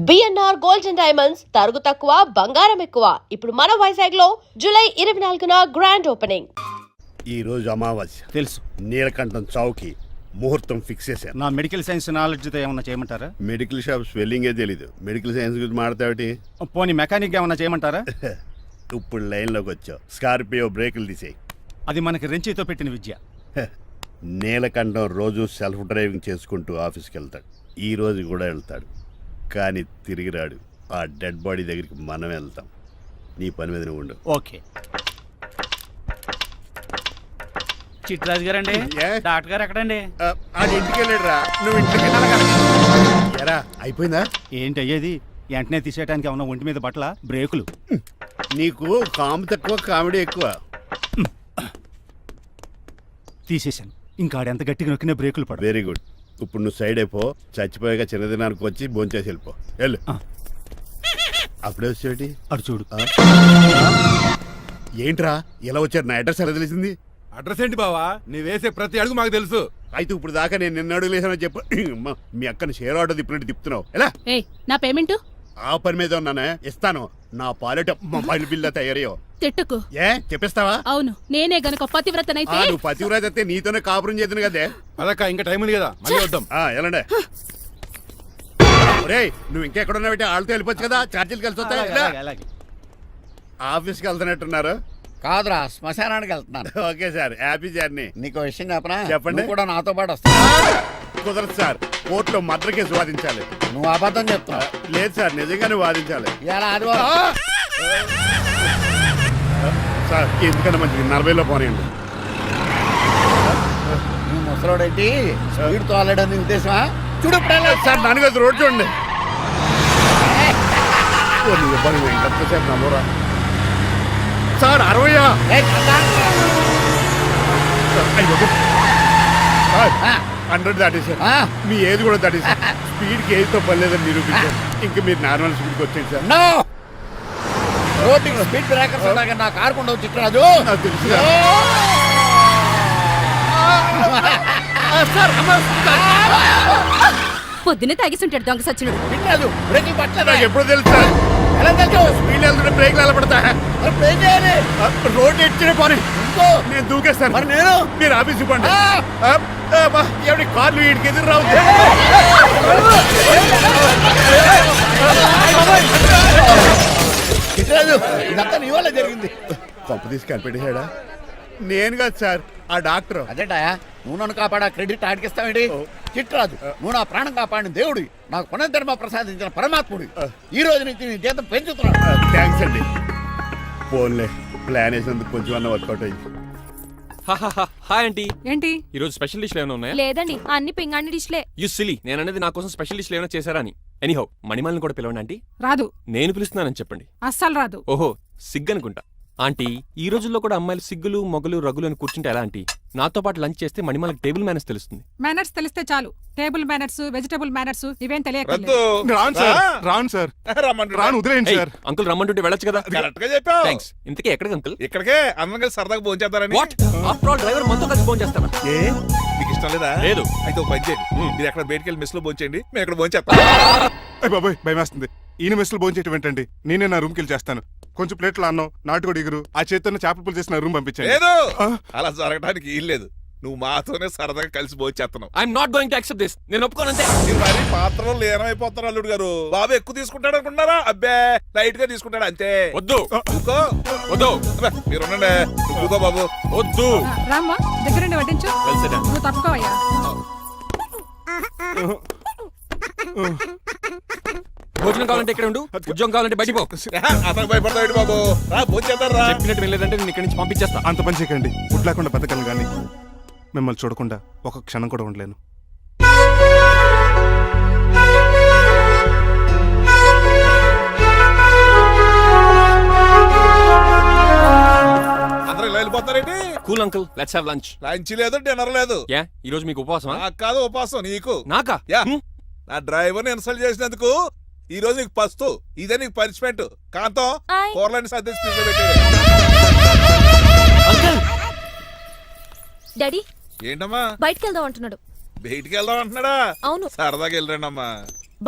BNR gold and diamonds తరుగు తక్కువ బంగారం ఎక్కువ. ఇప్పుడు మన వైజాగ్ లో జూలై 24న గ్రాండ్ ఓపెనింగ్. ఈ రోజు అమావాస్య తెలుసు. నీలకంఠం చౌకి ముహూర్తం ఫిక్స్ చేశారు. నా మెడికల్ సైన్స్ నాలెడ్జ్తో ఏమన్నా చేయమంటారా? మెడికల్ షాప్ స్వెల్లింగే తెలీదు, మెడికల్ సైన్స్ గురించి మాట్లాడతావిటి? పోనీ మెకానిక్ ఏమన్నా చేయమంటారా? ఇప్పుడు లైన్లోకి వచ్చావు. స్కార్పియో బ్రేకులు తీసేయి. అది మనకి రెంచితో పెట్టిన విద్య. నీలకంఠం రోజు సెల్ఫ్ డ్రైవింగ్ చేసుకుంటూ ఆఫీస్కి వెళ్తాడు. ఈ రోజు కూడా వెళ్తాడు, కానీ తిరిగి రాడు. ఆ డెడ్ బాడీ దగ్గరికి మనం వెళ్తాం. నీ పని మీద నువ్వు ఉండు. ఓకే. చిట్రాజు గారండి, ఏ? డాక్టర్ గారు ఎక్కడండి? ఇంటికి వెళ్ళాడురా, నువ్వు ఇంటికి ఎరా అయిపోయిందా? ఏంటి అయ్యేది? వెంటనే తీసేయడానికి ఏమన్నా ఒంటి మీద బట్టల బ్రేకులు? నీకు కాము తక్కువ, కామెడీ ఎక్కువ. తీసేశాను. ఇంకా ఆడెంత గట్టిగా నొక్కిన బ్రేకులు పడ. Very good. ఇప్పుడు నువ్వు సైడ్ అయిపో. చచ్చిపోయాక చిన్నదినానికి వచ్చి భోంచేసి వెళ్ళిపో. వెళ్ళు. అప్పుడే వచ్చేటి అటు చూడు. ఏంట్రా ఇలా వచ్చారు? నా అడ్రస్ ఎలా తెలిసింది? అడ్రస్ ఏంటి బావా? నీ వేసే ప్రతి అడుగు మాకు తెలుసు. అయితే ఇప్పుడు దాకా నేను నిన్న అడుగులేసానని చెప్పు. మీ అక్కని షేర్ ఆర్డర్ తిప్పినట్టు తిప్పుతున్నావు. ఎలా? నా పేమెంట్ ఆ పని మీద ఉన్నానే, ఇస్తాను. నా పాలెట మొబైల్ బిల్ తయారయ్యో. తిట్టుకు. ఏ చెప్పిస్తావా? అవును, నేనే గనక పతివ్రతనైతే. నువ్వు పతివ్రత అయితే నీతోనే కాపురం చేద్దును కదే. అదక్క ఇంకా టైం ఉంది కదా, మళ్ళీ వద్దాం. ఎలాండే రే, నువ్వు ఇంకెక్కడున్నావు? వాళ్ళతో వెళ్ళిపోవచ్చు కదా, ఛార్జీలు కలిసి వస్తాయి. అలాగే. ఆఫీస్కి వెళ్తున్నట్టున్నారు. కాదురా, శ్మశానానికి వెళ్తున్నాను. Okay sir, happy journey. నీకు విషయం చెప్పనా? చెప్పండి. నువ్వు కూడా నాతో పాటు వస్తావు. కుదరదు సార్, కోర్టులో మర్డర్ కేసు వాదించాలి. నువ్వు అబద్ధం చెప్తున్నావు. లేదు సార్, నిజంగానే వాదించాలి. ఇలా ఆదివారం సార్ ఎందుకన్నా మంచిది 40లో పోనీయండి. నువ్వు ముసలోడేంటి స్పీడ్ తోలడని ఉద్దేశమా? చూడు సార్ నాన్నగారు రోడ్ చూడండి. ఎంతసేపు నమ్మరా సార్? 60 100 దాటేశారు. మీ ఏది కూడా దాటేశారు. స్పీడ్కి ఏదితో పర్లేదని నిరూపించారు. ఇంకా మీరు నార్మల్ స్పీడ్కి వచ్చేది సార్. రోడ్డు స్పీడ్ బ్రేకర్స్ ఉండగా నా కారు కొండ చిట్రాజు. నాకు తెలుసు పొద్దున్నే తాగిస్తుంటాడు దొంగ సచ్చినుడు. చిట్రాజు బ్రేకింగ్ పట్టలేదు. నాకు ఎప్పుడు తెలుసు సార్. ఎలా తెలుసు? స్పీడ్ వెళ్తుంటే బ్రేక్లు ఎలా పడతా? బ్రేక్ చేయాలి. రోడ్డు ఎచ్చిన పోనీ ఇంకో నేను దూకేస్తాను. మరి నేను మీరు ఆఫీస్ ఇవ్వండి. ఎవరి కార్లు వీడికి ఎదురు రావు. చిట్రాజు ఇదంతా నీ వల్ల జరిగింది. తప్పు తీసి కనిపెట్టేశాడా? నేను కాదు సార్, ఆ డాక్టర్. అదేంటాయా, నువ్వు నన్ను కాపాడా క్రెడిట్ ఆడికిస్తావేంటి? చిట్రాజు, నువ్వు నా ప్రాణం కాపాడిన దేవుడి, నాకు పునర్ధర్మ ప్రసాదించిన పరమాత్ముడి. ఈ రోజు నుంచి నీ జీతం పెంచుతున్నాడు. థ్యాంక్స్ అండి. ఫోన్లే, ప్లాన్ వేసినందుకు కొంచెం అన్న వర్కౌట్ అయ్యింది. Hi aunty. ఏంటి ఈ రోజు స్పెషల్ డిష్లు ఏమైనా ఉన్నాయా? లేదండి, అన్ని పింగాణి డిష్లే. యు సిలీ, నేను అనేది నా కోసం స్పెషల్ డిష్లు ఏమైనా చేశారా అని. ఎనీహౌ, మణిమాలని కూడా పిలవండి ఆంటీ. రాదు. నేను పిలుస్తున్నానని చెప్పండి. అస్సలు రాదు. ఓహో, సిగ్గనుకుంటా. ఆంటీ, ఈ రోజుల్లో కూడా అమ్మాయిలు సిగ్గులు మొగలు రగులు అని కూర్చుంటే ఎలా ఆంటీ? నాతో పాటు లంచ్ చేస్తే మణిమాలకి టేబుల్ మేనర్స్ తెలుస్తుంది. మేనర్స్ తెలిస్తే చాలు. టేబుల్ మేనర్స్, వెజిటబుల్ మేనర్స్ ఇవేం తెలియదు. రాను వదిలేండి సార్. అంకుల్ రమ్మంటుంటే వెళ్ళొచ్చు కదా. కరెక్ట్ గా చెప్పావు. థ్యాంక్స్. ఇంతకీ ఎక్కడికి అంకుల్? ఇక్కడికే అందరం కలిసి సరదాగా భోంచేద్దారని. వాట్? ఆఫ్టర్ ఆల్ డ్రైవర్ మనతో కలిసి ఫోన్ చేస్తారా? ఏ మీకు ఇష్టం లేదా? లేదు. అయితే ఒక పని చేయండి, మీరు ఎక్కడ బయటికి వెళ్ళి మెస్ లో భోంచేయండి, మేము ఎక్కడ భోంచేస్తాం. బాబాయ్ భయం వేస్తుంది. ఈయన మెస్సులు భోంచేయటం ఏంటండి? నేనే నా రూమ్కి వెళ్ళి చేస్తాను. కొంచెం ప్లేట్లు అన్నం, నాటుకోడి ఇగురు, ఆ చేతితో చేపల పులుసు చేసిన రూమ్ పంపించాను. లేదు, అలా జరగడానికి ఏం లేదు. నువ్వు మాతోనే సరదాగా కలిసి భోంచేస్తున్నావు. I'm not going to accept this. నేను ఒప్పుకోనంతే. మీరు మరి పాత్రలో లీనమైపోతారు అల్లుడు గారు. బాబు ఎక్కువ తీసుకుంటాడు అనుకుంటారా? అబ్బే, లైట్ గా తీసుకుంటాడు అంతే. వద్దు ఊకో. వద్దు. అబ్బే, మీరు ఉండండి. ఊకో బాబు. వద్దు. రామ్మా, దగ్గరుండి వడ్డించు. Well said. నువ్వు తప్పుకోవయ్యా. భోజనం కావాలంటే ఇక్కడ ఉండు, ఉద్యోగం కావాలంటే బయటికి పో. అతను భయపడతాడు బాబు. రా భోంచేద్దాం రా. చెప్పినట్టు వెళ్ళలేదంటే నేను ఇక్కడి నుంచి పంపించేస్తా. అంత పని చేయకండి. ఫుడ్ లేకుండా బతకలను కానీ మిమ్మల్ని చూడకుండా ఒక క్షణం కూడా ఉండలేను. అందరూ ఇలా వెళ్ళిపోతారేంటి? Cool uncle, let's have lunch. Lunch లేదు, డిన్నర్ లేదు. యా, ఈ రోజు మీకు ఉపవాసమా? నాకు కాదు ఉపవాసం, నీకు. నాకా? యా, నా డ్రైవర్ ఇన్సల్ట్ చేసినందుకు ఈ రోజు నీకు పస్తు, ఇదే నీకు పనిష్మెంట్. కాంతం కూరలని సర్దేసి ఫ్రిడ్జ్లో పెట్టేది. డాడీ ఏంటమ్మా బయటికి వెళ్దాం అంటున్నాడు. బయటికి వెళ్దాం అంటున్నాడా? అవును. సరదాగా వెళ్ళరండి అమ్మా.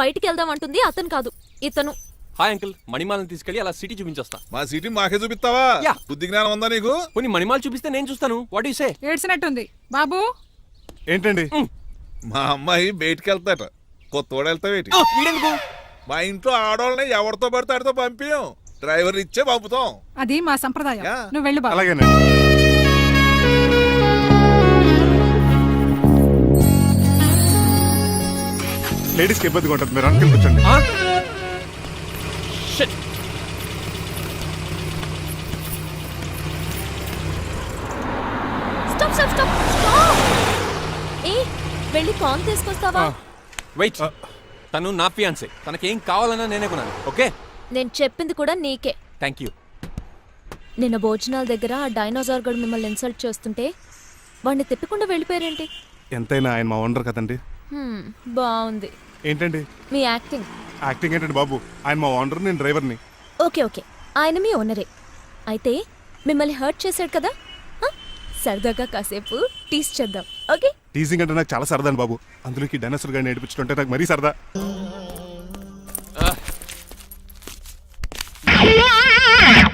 బయటికి వెళ్దాం అంటుంది అతను కాదు ఇతను. హాయ్ అంకుల్, మణిమాలను తీసుకెళ్ళి అలా సిటీ చూపించొస్తా. మా సిటీ మాకే చూపిస్తావా? యా. బుద్ధి జ్ఞానం ఉందా నీకు? కొన్ని మణిమాలు చూపిస్తే నేను చూస్తాను. What you say? ఏడ్చినట్టుంది బాబు. ఏంటండి? మా అమ్మాయి బయటికి వెళ్తాట. కొత్తోడు వెళ్తావేటి? వీడెందుకు? మా ఇంట్లో ఆడవాళ్ళని ఎవరితో పడితే ఆడితో పంపించం, డ్రైవర్ ఇచ్చే పంపుతాం. అది మా సంప్రదాయం. యా. నువ్వు వెళ్ళు బాబు. అలాగేనండి. లేడీస్కి ఇబ్బందిగా ఉంటుంది, మీరు అంకెల్ కూర్చోండి. ఆ? Shit. Stop stop stop stop. ఏ వెళ్ళి కాన్ తీసుకొస్తావా? వెయిట్, తను నా ఫియాన్సే. తనకేం కావాలన్నా నేనే కొనాలి. ఓకే, నేను చెప్పింది కూడా నీకే. Thank you. నిన్న భోజనాల దగ్గర ఆ డైనోసార్ గడు మిమ్మల్ని ఇన్సల్ట్ చేస్తుంటే వాడిని తిప్పకుండా వెళ్ళిపోయారేంటి? ఎంతైనా ఆయన మా ఓనర్ కదండి. బాగుంది ఏంటండి మీ యాక్టింగ్. యాక్టింగ్ ఏంటండి బాబు? ఆయన మా ఓనర్, నేను డ్రైవర్ని. ఓకే ఓకే, ఆయన మీ ఓనరే అయితే మిమ్మల్ని హర్ట్ చేశాడు కదా, హ? సరదాగా కాసేపు టీస్ చేద్దాం. ఓకే, టీజింగ్ అంటే నాకు చాలా సరదా అండి బాబు. అందులోకి డైనోసర్ గారిని ఏడిపించుకుంటే నాకు మరీ సరదా.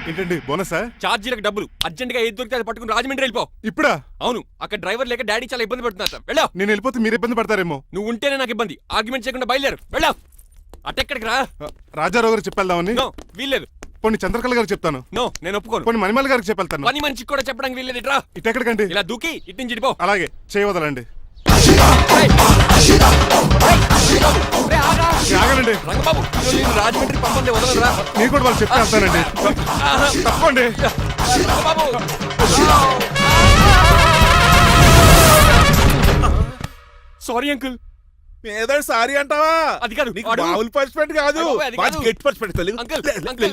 ఏంటండి బోనసా? ఛార్జీలకు డబ్బులు అర్జెంట్ గా ఏది దొరికితే అది పట్టుకుని రాజమండ్రి వెళ్ళిపో. ఇప్పుడా? అవును, అక్కడ డ్రైవర్ లేక డాడీ చాలా ఇబ్బంది పడుతున్నారు. వెళ్ళావు. నేను వెళ్ళిపోతే మీరు ఇబ్బంది పడతారేమో. నువ్వు ఉంటేనే నాకు ఇబ్బంది. ఆర్గ్యుమెంట్ చేయకుండా బయలుదేరు. వెళ్ళావు. అటెక్కడికి రా. రాజారావు గారికి చెప్పేద్దామని. నో, వీల్లేదు. పోనీ చంద్రకళ గారికి చెప్తాను. నో, నేను ఒప్పుకోను. పోనీ మణిమాల గారికి చెప్పేళ్తాను. పని మనిషికి కూడా చెప్పడానికి వీల్లేదు. రా. ఇటెక్కడికండి? ఇలా దూకి ఇటు నుంచి ఇటు పో. అలాగే చేయవదలండి. ఆగనండి. రంగబాబు, నేను రాజమండ్రి పంపండి, వదలరా. మీరు కూడా వాళ్ళు చెప్తే వెళ్తానండి. తప్పండి. రంగబాబు. Sorry uncle. ఏదో సారీ అంటావా? అది కాదు, నీకు వాడు- మామూలు పర్స్పెక్ట్ కాదు, అయ్యో, అది కాదు. గెట్ పర్స్పెక్ట్. అంకుల్, అంకుల్,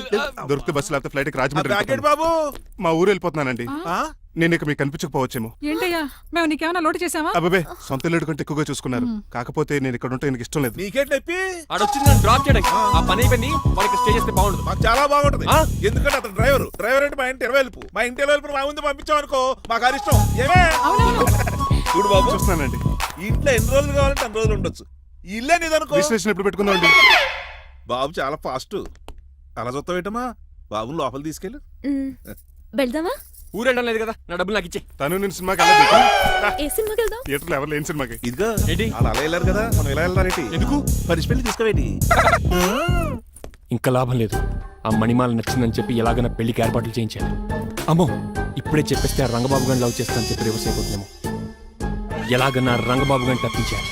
దొరికితే బస్సు లేకపోతే ఫ్లైట్ రాజమండ్రి బ్రాకెట్ వెళ్ళిపోతాను. బాబు. మా ఊరు వెళ్ళిపోతున్నానండి. ఆ? నేను ఇక మీకు కనిపించకపోవచ్చేమో. ఏంటయ్యా మేము నీకేమైనా లోటు చేసావా? అబ్బాబే, సొంత ఇల్లు కంటే ఎక్కువగా చూసుకున్నారు. కాకపోతే నేను ఇక్కడ ఉంటే నాకు ఇష్టం లేదు. నీకేంటి నొప్పి? ఆడొచ్చింది నన్ను డ్రాప్ చేయడానికి. ఆ పని అయిపోయింది. వాళ్ళకి స్టే చేస్తే బాగుండదు. మాకు చాలా బాగుంటది. ఆ? ఎందుకంటే అతను డ్రైవర్ అంటే మా ఇంటి ఇరవైపు, మా ఇంటి ఇరవైపు మా ముందు పంపించాం అనుకో, మాకు అది ఇష్టం. ఏమే చూడు బాబు, చూస్తున్నానండి. ఈ ఇంట్లో ఎన్ని రోజులు కావాలంటే అన్ని రోజులు ఉండొచ్చు. ఈ ఇల్లే నీదనుకో. రిజిస్ట్రేషన్ ఎప్పుడు పెట్టుకుందామండి? బాబు చాలా ఫాస్ట్. అలా చూస్తావేటమ్మా? బాబుని లోపల తీసుకెళ్ళు. వెళ్దామా? ఊరెళ్ళడం లేదు కదా, నా డబ్బులు నాకు ఇచ్చే. తను నేను సినిమాకి వెళ్ళదు. ఏ సినిమాకి వెళ్దాం? థియేటర్లో ఎవరు లేని సినిమాకి. ఇదిగో ఏంటి? అలా అలా వెళ్ళారు కదా, మనం ఇలా వెళ్తారేంటి? ఎందుకు? పనిష్మెంట్ తీసుకోవేటి? ఇంకా లాభం లేదు. ఆ మణిమాల నచ్చిందని చెప్పి ఎలాగైనా పెళ్లికి ఏర్పాట్లు చేయించాను. అమ్మో, ఇప్పుడే చెప్పేస్తే ఆ రంగబాబు గారిని లవ్ చేస్తానని చెప్పి రివర్స్ అయిపోతుందేమో. ఎలాగన్నా రంగబాబు గారిని తప్పించాలి.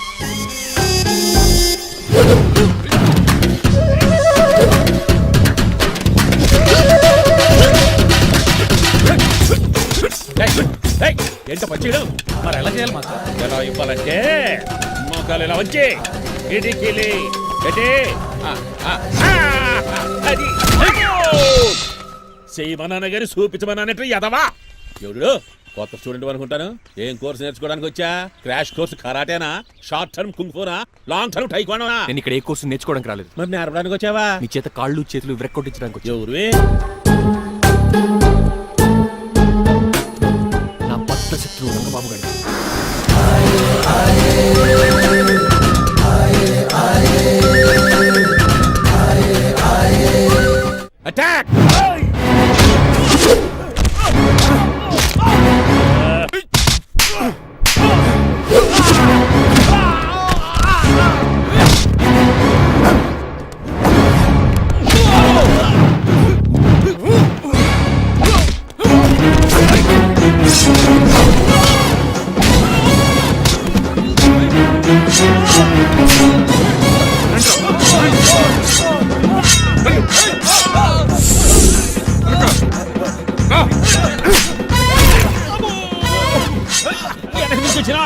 ఏంట పచ్చీడు మరి ఎలా చేయాలి మాకు? ఎలా ఇవ్వాలంటే మోకాలు ఇలా వచ్చి ఇడికిలి అది చేయమన్నాను గారి చూపించమన్నట్టు ఎదవా ఎవడు కొత్త స్టూడెంట్ అనుకుంటాను. ఏం కోర్సు నేర్చుకోవడానికి వచ్చా? క్రాష్ కోర్సు కరాటేనా, షార్ట్ టర్మ్ కుంగ్ఫూనా, లాంగ్ టర్మ్ టైక్వాండోనా? నేను ఇక్కడ ఏ కోర్సు నేర్చుకోవడానికి రాలేదు. మరి నేర్పడానికి వచ్చావా? నీ చేత కాళ్ళు చేతులు విరక్కొట్టించడానికి వచ్చాను. ఎవరు? నా బద్ద శత్రువు రంగబాబు గారు. అటాక్!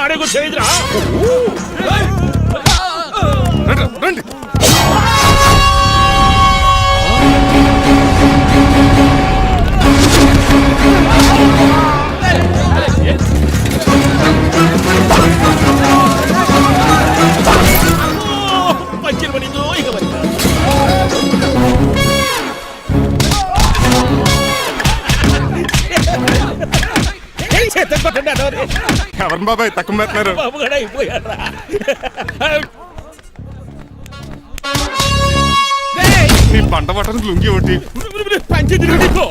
ఆడేకు చేయదురా. రండి. పంచిరు పడిందో ఇక పడిందా? ఎవరు బాబాయ్ తక్కువ పెడుతున్నారు? బాబు కూడా అయిపోయారా? బండ బట్టనికి లుంగి ఒకటి. పంచేది నీకు.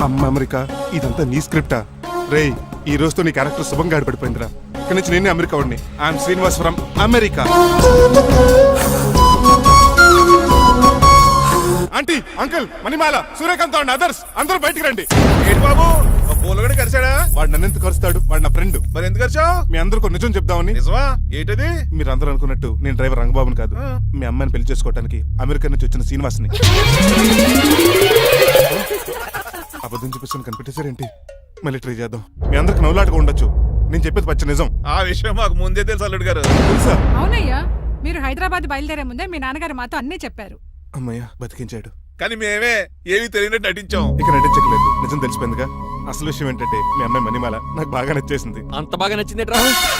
అమ్మ అమెరికా, ఇదంతా నీ స్క్రిప్టా? రేయ్, ఈ రోజుతో నీ క్యారెక్టర్ శుభంగా ఆడిపడిపోయిందిరా. ఇక్కడి నుంచి నేనే అమెరికా వాడిని. I'm Srinivas from America. Aunty, uncle, Manimala, Suryakant and others అందరూ బయటికి రండి. ఏంటి బాబు పూలగడ కలిసాడా? వాడు నన్ను ఎంత కరుస్తాడు? వాడు నా ఫ్రెండ్. మరి ఎందుకు కలిసావు? మీ అందరికీ నిజం చెప్దామని. నిజమా? ఏంటది? మీరు అందరూ అనుకున్నట్టు నేను డ్రైవర్ రంగబాబుని కాదు. మీ అమ్మాయిని పెళ్లి చేసుకోవడానికి అమెరికా నుంచి వచ్చిన శ్రీనివాస్ని. అబద్ధం చూపిస్తాను కనిపెట్టేశారేంటి? మళ్ళీ ట్రై చేద్దాం. మీ అందరికి నవ్వులాటగా ఉండొచ్చు, నేను చెప్పేది పచ్చ నిజం. ఆ విషయం మాకు ముందే తెలుసు అల్లుడు గారు. తెలుసా? అవునయ్యా, మీరు హైదరాబాద్ బయలుదేరే ముందే మీ నాన్నగారు మాతో అన్నీ చెప్పారు. అమ్మయ్య, బతికించాడు. కానీ మేమే ఏమీ తెలియనట్టు నటించాం. ఇక నటించట్లేదు, నిజం తెలిసిపోయిందిగా. అసలు విషయం ఏంటంటే మీ అమ్మాయి మణిమాల నాకు బాగా నచ్చేసింది. అంత బాగా నచ్చిందేట్రా?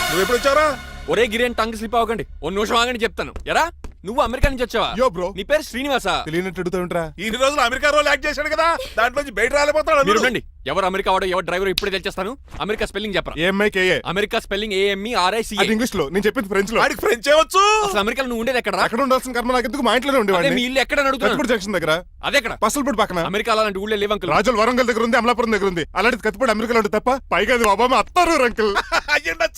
నువ్వు ఎప్పుడు వచ్చావురా? ఒరే గిరియన్ టంగ్ స్లిప్ అవ్వకండి, ఓ నిమిషం ఆగండి చెప్తాను. ఎరా, నువ్వు అమెరికా నుంచి వచ్చావా? యో బ్రో, నీ పేరు శ్రీనివాసా? తెలియనట్టు అడుగుతావుంట్రా? ఇన్ని రోజులు అమెరికా రోల్ యాక్ట్ చేశాడు కదా, దాంట్లోంచి బయట రాలేపోతాడు. మీరు ఉండండి. ఎవరు అమెరికా వాడో ఎవరు డ్రైవర్ ఇప్పుడే తెలిచేస్తాను. అమెరికా స్పెల్లింగ్ చెప్పరా? ఏఎంఐకేఏ. America spelling AMERICA. అది ఇంగ్లీష్ లో, నేను చెప్పింది ఫ్రెంచ్ లో. వాడికి ఫ్రెంచ్ వచ్చు. అసలు అమెరికాలో నువ్వు ఉండేది ఎక్కడ? అక్కడ ఉండాల్సిన కర్మ నాకెందుకు? మా ఇంట్లోనే అదే ఉండేవాడిని. మీ ఇల్లు ఎక్కడ అడుగుతున్నాను? కత్తిపూడి జంక్షన్ దగ్గర. అదెక్కడ? పసలపూడి పక్కన. అమెరికా అలాంటి ఊళ్ళో లేవు అంకుల్. రాజుల వరంగల్ దగ్గర ఉంది, అమలాపురం దగ్గర ఉంది. అలాంటి కత్తిపూడి అమెరికాలో ఉంటుంది తప్ప. పైగా అది ఒబామా అత్తారు అంకుల్.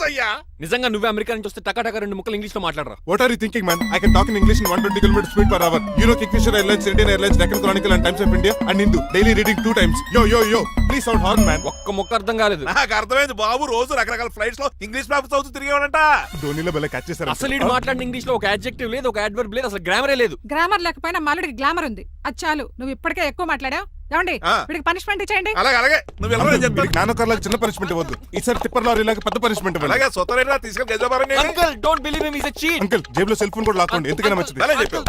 అయ్యా నిజంగా నువ్వే అమెరికా నుంచి వస్తే టకాటక 2 ముక్కలు ఇంగ్లీష్ లో మాట్లాడరా? What are you thinking, man? I can talk in English in 120 km speed per hour. You know Kingfisher Airlines, Indian Airlines, Deccan Chronicle and Times of India and Hindu. Daily reading 2 times. Yo. Please sound horn, man. ఒక్క ముక్క అర్థం కాలేదు. నాకు అర్థమైంది బాబు. రోజు రకరకాల flights లో English papers చదువుతూ తిరిగేవాడంట. ధోనిలో భలే క్యాచ్ చేశారు. అసలు ఇటు మాట్లాడిన ఇంగ్లీష్ లో ఒక అడ్జెక్టివ్ లేదు, ఒక అడ్వర్బ్ లేదు, అసలు గ్రామరే లేదు. గ్రామర్ లేకపోయినా మాలుడికి గ్లామర్ ఉంది. అది చాలు, నువ్వు ఇప్పటికే ఎక్కువ మాట్లాడావు. ఏమండి, వీడికి పనిష్మెంట్ ఇచ్చేయండి. అలాగే నువ్వు వెళ్ళమని చెప్తాను. నాన్నకర్లకు చిన్న పనిష్మెంట్ ఇవ్వద్దు. ఈసారి టిప్పర్ లారీలాగా పెద్ద పనిష్మెంట్ ఇవ్వండి. అలాగే సొంత తీసుకెళ్ళి గజాబారం uncle don't believe him, he is a cheat. Uncle, జేబులో సెల్ ఫోన్ కూడా లాక్కోండి, ఎందుకైనా మంచిది. అలా చెప్పావు.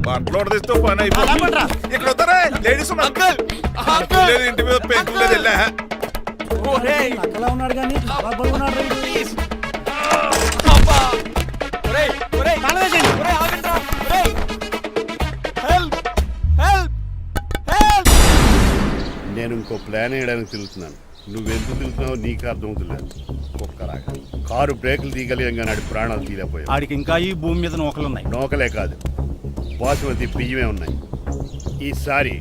బట్టలు తెస్తూ పని అయిపోయింది. ఇక్కడ వస్తారా లేడీస్ అంకుల్ లేదు, ఇంటి మీద పెంకులు లేదు. వెళ్ళా ఒరేయ్ ఉన్నాడు కానీ ప్లీజ్ అబ్బా ఒరేయ్ ఒరేయ్ ఒరేయ్ ఆగండ్రా ఒరేయ్ హెల్ప్ హెల్ప్ హెల్ప్. నేను ఇంకో ప్లాన్ వేయడానికి తిరుగుతున్నాను. నువ్వెందుకు తిరుగుతున్నావో నీకు అర్థమవుతులేదు. ఒక్కలాగా కారు బ్రేకులు తీయగలిగాం కానీ ప్రాణాలు తీయలేకపోయావు. ఆడికి ఇంకా ఈ భూమి మీద నూకలున్నాయి. నోకలే కాదు, బాసుమతి బియ్యమే ఉన్నాయి. ఈసారి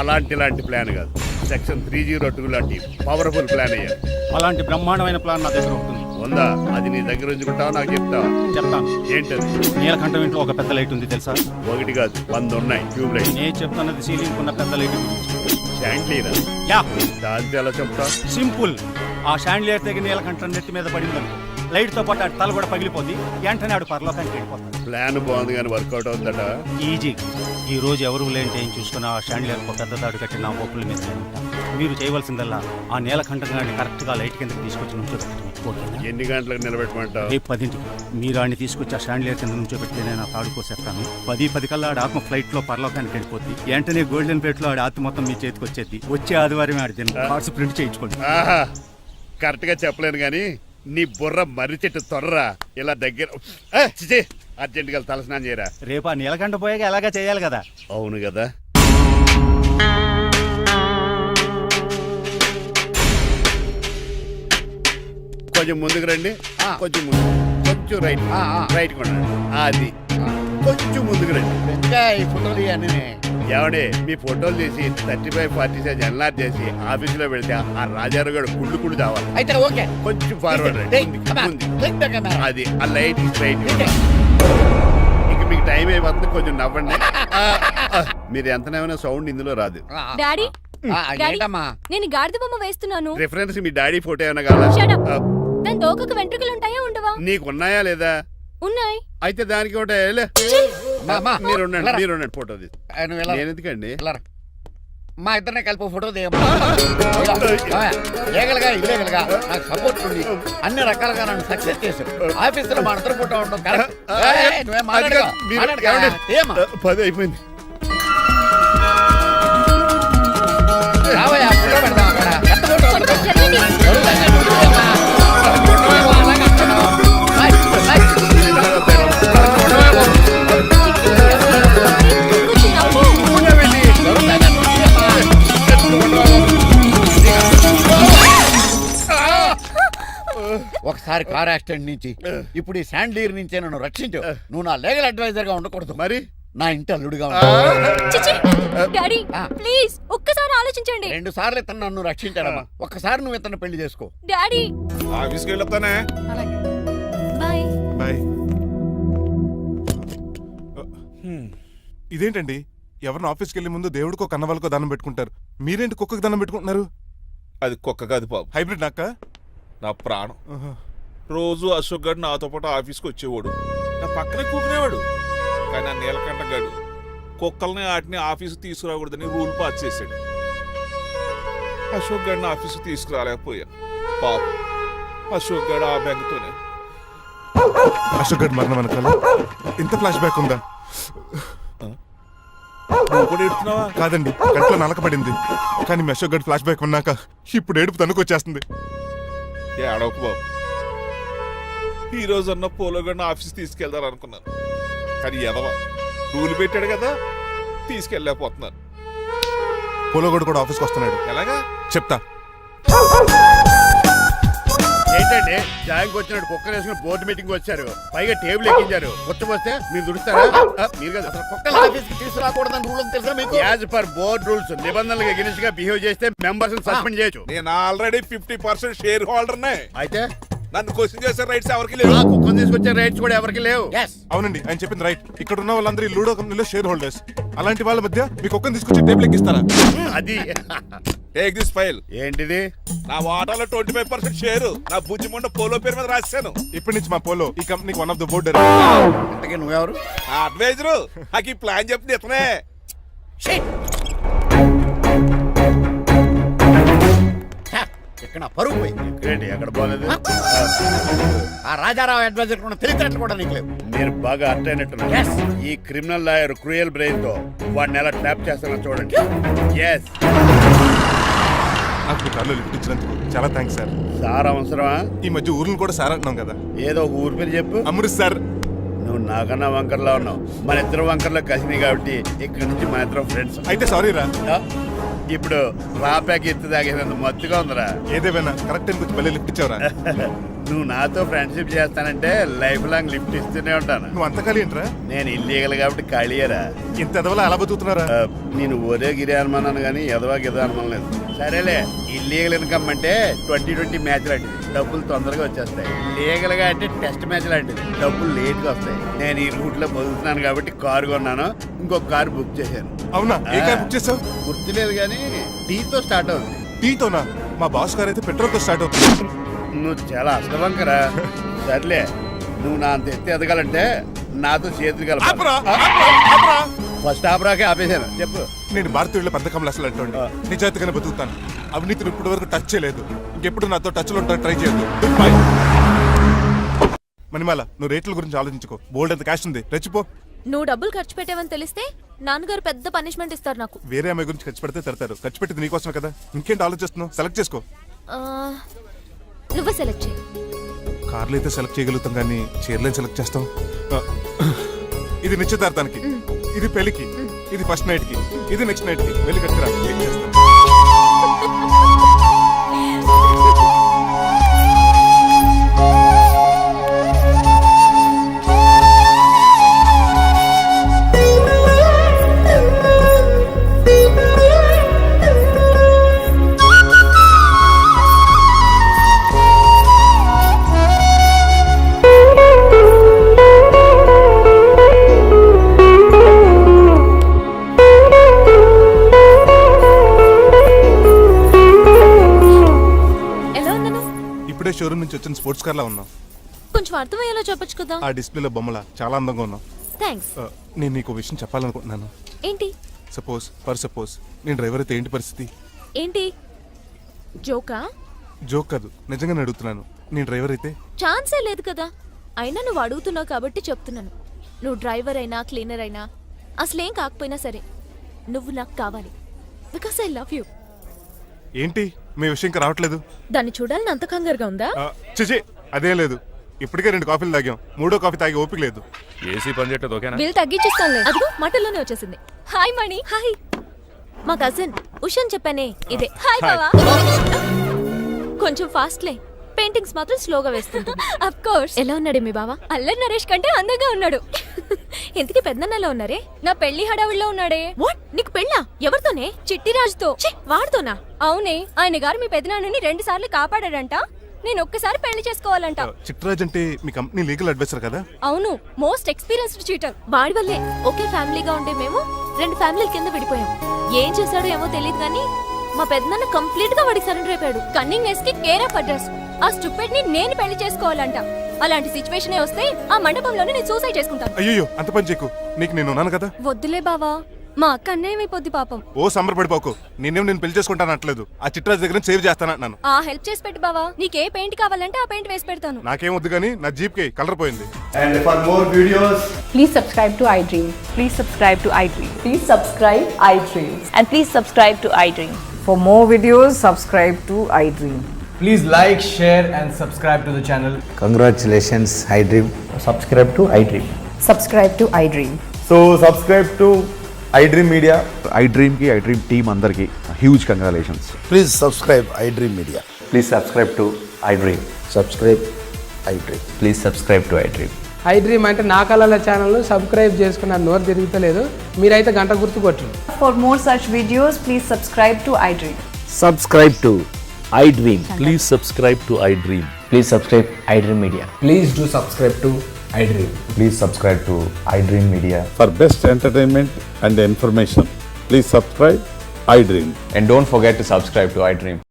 ఇలాంటి ప్లాన్ కాదు, సెక్షన్ 302 లాంటి పవర్ఫుల్ ప్లాన్ అయ్యారు. అలాంటి బ్రహ్మాండమైన ప్లాన్ నా దగ్గర ఉంటుంది. ఉందా? అది నీ దగ్గర ఉంచుకుంటావా? నాకు చెప్తావా? చెప్తాను. ఏంటది? నీలకంఠం ఇంట్లో ఒక పెద్ద లైట్ ఉంది తెలుసా? ఒకటి కాదు, 100 ఉన్నాయి ట్యూబ్ లైట్. నేను చెప్తున్నది సీలింగ్ ఉన్న పెద్ద లైట్ గురించి. శాండ్లీరా? యా, దాంతో ఎలా చెప్తా? సింపుల్. ఆ షాండ్లియర్ తెగి నీలకంఠం నెత్తి మీద పడిందనుకో, లైట్ తో పాటు ఆడి తల కూడా పగిలిపోద్ది. వెంటనే ఆడు పరలోకానికి వెళ్ళిపోతాడు. ప్లాన్ బాగుంది కానీ వర్కౌట్ అవుతుందట. ఈజీ. ఈ రోజు ఎవరు లేంటే ఏం చూసుకుని ఆ షాండ్లియర్ ఒక పెద్ద తాడు కట్టి నా బొప్పుల మీద ఉంటాను. మీరు చేయవలసిందల్లా ఆ నీలకంఠం గారిని కరెక్ట్ గా లైట్ కిందకి తీసుకొచ్చి నుంచోబెట్టండి. ఓకేనా? ఎన్ని గంటలకు నిలబెట్టమంటావు? రేపు 10ంటికి మీరు ఆడిని తీసుకొచ్చి ఆ షాండ్లియర్ కింద నుంచోబెడితే నేను ఆ తాడు కోసేస్తాను. 10 కల్లా ఆడి ఆత్మ ఫ్లైట్ లో పరలోకానికి వెళ్ళిపోద్ది. వెంటనే గోల్డెన్ ప్లేట్ లో ఆడి ఆత్మ మొత్తం మీ చేతికి వచ్చేది. వచ్చే ఆదివారం ఆడి తిన్న కార్డ్స్ ప్రింట్ చేయించుకోండి. ఆహా, కరెక్ట్ గా చెప్పలేను కానీ నీ బుర్ర మర్రి చెట్టు తొర్రా. ఇలా దగ్గర అర్జెంట్ గా తలస్నానం చేయరా. రేపు ఆ నీలకంఠ పోయాక ఎలాగా చేయాలి కదా. అవును కదా. కొంచెం ముందుకు రండి. కొంచెం ముందు, కొంచెం రైట్, రైట్ కొనండి. అది కొంచెం ముందుకు రండి. ఈ ఫోటోలు ఇవన్నీ ఏమండి, మీ ఫోటోలు తీసి 35-40 సైజ్ ఎన్లార్ చేసి ఆఫీసులో పెడితే ఆ రాజారావు గారు కుళ్ళు తావాలి. అయితే ఓకే, కొంచెం ఫార్వర్డ్ రండి. అది ఆ లైట్ స్ట్రైట్. ఇక మీకు టైం అయిపోతుంది, కొంచెం నవ్వండి. మీరు ఎంతనేమైనా సౌండ్ ఇందులో రాదు. డాడీ, ఏంటమ్మా నేను గాడిద బొమ్మ వేస్తున్నాను. రిఫరెన్స్ మీ డాడీ ఫోటో ఏమైనా కావాలా? Shut up. దాని తోకకు వెంట్రుకలు ఉంటాయా ఉండవా? నీకు ఉన్నాయా లేదా? ఉన్నాయి. అయితే దానికి ఉంటాయా? మీరు ఉండండి, ఫోటో తీసి. నేను ఎందుకండి? మా ఇద్దరిని కలిపి ఫోటో దిగలుగా ఇల్లేగలుగా నాకు సపోర్ట్ ఉంది. అన్ని రకాలుగా నన్ను సక్సెస్ చేశారు. ఆఫీసులో మా ఇద్దరు ఫోటో ఉండడం కరెక్ట్. నువ్వేం మాట్లాడుకో. 10 అయిపోయింది. రావయ్యా ఫోటో పెడదాం అక్కడ. ఎంత ఫోటో కొంచెం జరగండి. కొంచెం నవ్వు. ఒకసారి పోయినసారి కార్ యాక్సిడెంట్ నుంచి ఇప్పుడు ఈ శాండ్లీర్ నుంచే నన్ను రక్షించు. నువ్వు నా లీగల్ అడ్వైజర్ గా ఉండకూడదు, మరి నా ఇంటి అల్లుడుగా చిచి డాడీ ప్లీజ్ ఒక్కసారి ఆలోచించండి. 2 సార్లు ఇతను నన్ను రక్షించాడమ్మా. ఒక్కసారి నువ్వు ఇతను పెళ్లి చేసుకో. డాడీ ఆఫీస్కి వెళ్ళొస్తానే. అలాగే బాయ్. బాయ్. ఇదేంటండి, ఎవరిని ఆఫీస్కి వెళ్ళే ముందు దేవుడికో కన్నవాళ్ళకో దండం పెట్టుకుంటారు, మీరేంటి కుక్కకి దండం పెట్టుకుంటున్నారు? అది కుక్క కాదు బాబు, హైబ్రిడ్ నాక? నా ప్రాణం. రోజు అశోక్ గడు నాతో పాటు ఆఫీస్కి వచ్చేవాడు, నా పక్కనే కూకునేవాడు. కానీ ఆ నీలకంఠ గడు కుక్కల్ని వాటిని ఆఫీసు తీసుకురాకూడదని రూల్ పాస్ చేశాడు. అశోక్ గడిని ఆఫీసు తీసుకురాలేకపోయాను. పాపం అశోక్ గడు ఆ బెంగతోనే. అశోక్ గడ్ మరణం వెనకాల ఇంత ఫ్లాష్ బ్యాక్ ఉందా? నువ్వు కూడా ఎడుతున్నావా? కాదండి, కంట్లో నలకబడింది. కానీ మీ అశోక్ గడ్ ఫ్లాష్ బ్యాక్ ఉన్నాక ఇప్పుడు ఏడుపు తనుకొచ్చేస్తుంది. ఏడవకు బాబు, ఈ రోజన్న పోలో గడిని ఆఫీస్ తీసుకెళ్దాం అనుకున్నాను. కానీ ఎదవా రూల్ పెట్టాడు కదా, తీసుకెళ్ళలేకపోతున్నాను. పోలోగోడు కూడా ఆఫీస్కి వస్తున్నాడు. ఎలాగా చెప్తా. ఏంటండి జాయింగ్ వచ్చినట్టు కుక్కర్ వేసుకుని బోర్డు మీటింగ్ వచ్చారు, పైగా టేబుల్ ఎక్కించారు. వస్తే మీరు దుడుస్తారా? మీరు కదా అసలు కుక్కల ఆఫీస్కి తీసుకురాకూడదని రూల్ తెలుసా మీకు? యాజ్ పర్ బోర్డ్ రూల్స్ నిబంధనలకు ఎగినెస్ట్ గా బిహేవ్ చేస్తే మెంబర్స్ సస్పెండ్ చేయొచ్చు. నేను ఆల్రెడీ 50% షేర్ హోల్డర్నే. అయితే నన్ను క్వశ్చన్ చేసే రైట్స్ ఎవరికి లేవు. కుక్కను తీసుకొచ్చే రైట్స్ కూడా ఎవరికి లేవు. అవునండి, ఆయన చెప్పింది రైట్. ఇక్కడ ఉన్న వాళ్ళందరూ ఈ లూడో కంపెనీలో షేర్ హోల్డర్స్. అలాంటి వాళ్ళ మధ్య మీకు ఒక్కని తీసుకొచ్చి టేబుల్ ఎక్కిస్తారా? అది టేక్ దిస్ ఫైల్. ఏంటిది? నా వాటాలో 25% షేరు నా బుజ్జిముండ పోలో పేరు మీద రాశాను. ఇప్పటి నుంచి మా పోలో ఈ కంపెనీకి వన్ ఆఫ్ ద బోర్డర్. ఇంతకీ నువ్వెవరు? నా అడ్వైజరు. నాకు ఈ ప్లాన్ చెప్పింది ఇతనే. ఇక్కడ పరుగు పోయి ఏంటి ఎక్కడ పోలేదు? ఆ రాజారావు అడ్వైజర్ కూడా తెలిసినట్లు కూడా నీకు లేవు. మీరు బాగా అర్థ అయినట్టున్నారు. Yes. ఈ క్రిమినల్ లాయర్ క్రూయల్ బ్రెయిన్ తో వాడిని ఎలా ట్యాప్ చేస్తానో చూడండి. ఎస్ నాకు మీ కార్లో లిఫ్ట్ ఇచ్చినందుకు చాలా థ్యాంక్స్ సార్. సార్ అవసరమా? ఈ మధ్య ఊర్లు కూడా సార్ అంటున్నాం కదా. ఏదో ఒక ఊరి పేరు చెప్పు. అమృత్ సార్. నువ్వు నాకన్నా వంకర్లా ఉన్నావు. మన ఇద్దరు వంకర్లో కలిసినాయి కాబట్టి ఇక్కడ నుంచి మన ఇద్దరం ఫ్రెండ్స్. అయితే సారీ రా. ఇప్పుడు రాపాకి ఎత్తు తాగేదంత మత్తుగా ఉందిరా. ఏదేమైనా కరెక్ట్ టైంకి వచ్చి మళ్ళీ లిఫ్ట్ ఇచ్చావురా. నువ్వు నాతో ఫ్రెండ్షిప్ చేస్తానంటే లైఫ్ లాంగ్ లిఫ్ట్ ఇస్తూనే ఉంటాను. నువ్వు అంత ఖాళీ ఏంట్రా? నేను ఇల్లీగల్ కాబట్టి ఖాళీయరా. ఇంత ఎదవలా ఎలా బతుకుతున్నారా? నేను ఒరే గిరి అనుమానాను కానీ ఎదవా గిద అనుమానం లేదు. సరేలే, ఇల్లీగల్ ఇన్కమ్ అంటే 2020 మ్యాచ్ లాంటిది, డబ్బులు తొందరగా వచ్చేస్తాయి. లీగల్ గా అంటే టెస్ట్ మ్యాచ్ లాంటిది, డబ్బులు లేట్ గా వస్తాయి. నేను ఈ రూట్ లో బతుకుతున్నాను కాబట్టి కారు కొన్నాను, ఇంకొక కారు బుక్ చేశాను. అవునా? ఏ కార్ బుక్ చేసావు? గుర్తులేదు కానీ టీతో స్టార్ట్ అవుతుంది. టీతోనా? మా బాస్ కార్ అయితే పెట్రోల్ తో స్టార్ట్ అవుతుంది. నువ్వు చాలా అష్టవంకరా. సర్లే, నువ్వు నా అంత ఎత్తి ఎదగాలంటే నాతో చేతులు కలపాలి. ఫస్ట్ ఆపరాకే ఆపేశాను. చెప్పు. నేను భారతీయుల పెద్ద కమలు అసలు అంటోండి. నిజాయితీగానే బతుకుతాను. అవినీతిని ఇప్పటి వరకు టచ్ చేయలేదు. ఇంకెప్పుడు నాతో టచ్ లో ట్రై చేయొద్దు. బాయ్. మణిమాల, నువ్వు రేట్ల గురించి ఆలోచించుకో. బోల్డ్ అంత క్యాష్ ఉంది, రెచ్చిపో. నువ్వు డబ్బులు ఖర్చు పెట్టావని తెలిస్తే నాన్నగారు పెద్ద పనిష్మెంట్ ఇస్తారు నాకు. వేరే అమ్మాయి గురించి ఖర్చు పెడితే తడతారు. ఖర్చు పెట్టింది నీకోసమే కదా. ఇంకేంటి ఆలోచిస్తున్నావు? సెలెక్ట్ చేసుకో. ఆ, నువ్వే సెలెక్ట్ చేయి. కార్లు అయితే సెలెక్ట్ చేయగలుగుతాం కానీ చీరలేం సెలెక్ట్ చేస్తాం. ఇది నిశ్చితార్థానికి, ఇది పెళ్లికి, ఇది ఫస్ట్ నైట్ కి, ఇది నెక్స్ట్ నైట్ కి. వెళ్ళి కట్టుకురా. షోరూమ్ నుంచి వచ్చిన స్పోర్ట్స్ కార్ లా ఉన్నావు. కొంచెం అర్థమయ్యేలా చెప్పొచ్చు కదా. ఆ డిస్ప్లేలో బొమ్మలా చాలా అందంగా ఉన్నావు. థ్యాంక్స్. నేను నీకు విషయం చెప్పాలనుకుంటున్నాను. ఏంటి? సపోజ్ నేను డ్రైవర్ అయితే ఏంటి పరిస్థితి? ఏంటి జోకా? జోక్ కాదు, నిజంగానే అడుగుతున్నాను. నేను డ్రైవర్ అయితే? ఛాన్సే లేదు కదా. అయినా నువ్వు అడుగుతున్నావు కాబట్టి చెప్తున్నాను. నువ్వు డ్రైవర్ అయినా క్లీనర్ అయినా అసలేం కాకపోయినా సరే నువ్వు నాకు కావాలి. Because I love you. ఏంటి మీ విషయం ఇంకా రావట్లేదు? దాన్ని చూడాలని అంత కంగారుగా ఉందా? చిచి, అదేం లేదు. ఇప్పటికే 2 కాఫీలు తాగాం. 3వ కాఫీ తాగి ఓపిక లేదు. ఏసీ పని చేయట్లేదు. ఓకేనా? బిల్ తగ్గించిస్తానులే. అదిగో మాటల్లోనే వచ్చేసింది. హాయ్ మణి. హాయ్. మా కజిన్ ఉషాన్ చెప్పానే ఇదే. హాయ్ బావా. కొంచెం ఫాస్ట్లే. పెయింటింగ్స్ మాత్రం స్లోగా వేస్తుంటుంది. Of course. ఎలా ఉన్నాడే మీ బావ? అల్లరి నరేష్ కంటే అందంగా ఉన్నాడు. ఇంతకీ పెద్దన్నలో ఉన్నారే? నా పెళ్లి హడావిడిలో ఉన్నాడే. వాట్? నీకు పెళ్ళా? ఎవరితోనే? చిట్టిరాజుతో. వాడితోనా? అవునే, ఆయన గారు మీ పెద్దనాన్నని 2 సార్లు కాపాడాడంట. నేను ఒక్కసారి పెళ్లి చేసుకోవాలంట. చిట్రాజ్ అంటే మీ కంపెనీ లీగల్ అడ్వైజర్ కదా? అవును, మోస్ట్ ఎక్స్పీరియన్స్డ్ చీటర్. వాడి వల్లే ఒకే ఫ్యామిలీగా ఉండే మేము 2 ఫ్యామిలీల కింద విడిపోయాం. ఏం చేశాడో ఏమో తెలియదు కానీ మా పెద్దనాన్న కంప్లీట్ గా వాడికి సరెండర్ అయిపోయాడు. కన్నింగ్నెస్ కి కేర్ ఆఫ్ అడ్రస్. ఆ స్టూపిడ్ ని నేను పెళ్లి చేసుకోవాలంట. అలాంటి సిచ్యువేషన్ వస్తే ఆ మండపంలోనే నేను సూసైడ్ చేసుకుంటాను. అయ్యో అంత పని చేయకు, నీకు నేను ఉన్నాను కదా. వద్దులే బావా, మా అక్క అన్యాయం అయిపోద్ది పాపం. ఓ సంబరపడిపోకు, నేను పెళ్లి చేసుకుంటాను అనట్లేదు. ఆ చిట్రాజ్ దగ్గర సేవ్ చేస్తానంటున్నాను. ఆ హెల్ప్ చేసి పెట్టు బావా. నీకే పెయింట్ కావాలంటే ఆ పెయింట్ వేసి పెడతాను. నాకేం వద్దు కానీ నా జీప్ కి కలర్ పోయింది. And for more videos Please subscribe to iDream. Please subscribe to iDream. Please subscribe iDream. And please subscribe to iDream. For more videos, subscribe to iDream. Please like, share and subscribe to the channel. Congratulations iDream. Subscribe to iDream. Subscribe to iDream. So subscribe to iDream Media. iDream కి iDream team అందరికి huge congratulations. Please subscribe iDream media. Please subscribe to iDream. Subscribe iDream. Please subscribe to iDream. iDream అంటే నా కళల channel subscribe చేసుకున్న నోరు తిరుగుతలేదు. మీరైతే గంట గుర్తు కొట్టండి. For more such videos, please subscribe to iDream. Subscribe to iDream. Please subscribe to iDream. Please subscribe iDream Media. Please do subscribe to iDream. Please subscribe to iDream media. For best entertainment and information please subscribe iDream. And don't forget to subscribe to iDream.